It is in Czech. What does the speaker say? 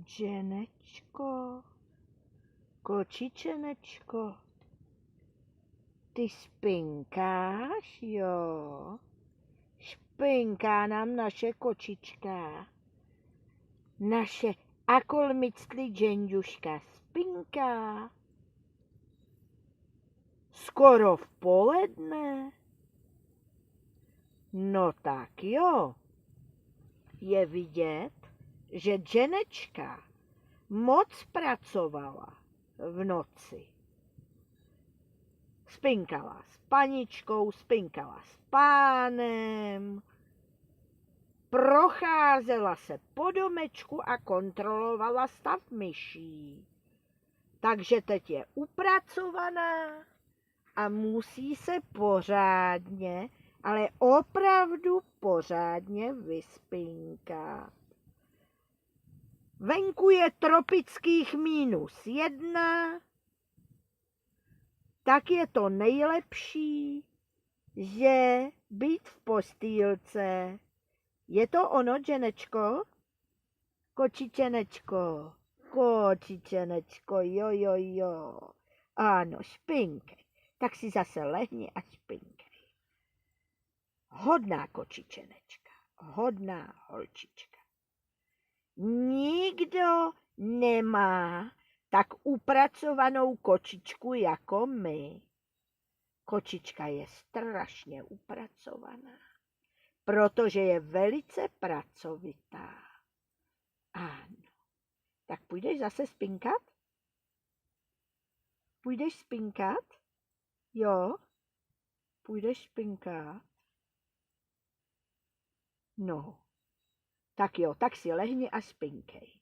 Jenečko, kočičenečko, ty spinkáš, jo? Špinká nám naše kočička, naše akolmictli dženďuška spinká. Skoro v poledne. No tak jo, je vidět, že Jenečka moc pracovala v noci. Spinkala s paničkou, spinkala s pánem, procházela se po domečku a kontrolovala stav myší. Takže teď je upracovaná a musí se pořádně, ale opravdu pořádně vyspinkat. Venku je tropických -1, tak je to nejlepší, že být v postýlce. Je to ono, Jenečko? Kočičenečko, kočičenečko, jo. Ano, špinkej. Tak si zase lehni a špinkej. Hodná kočičenečka, hodná holčička. Nikdo nemá tak upracovanou kočičku jako my. Kočička je strašně upracovaná, protože je velice pracovitá. Ano. Tak půjdeš zase spinkat? Půjdeš spinkat? Jo? Půjdeš spinkat? No. Tak jo, tak si lehni a spinkej.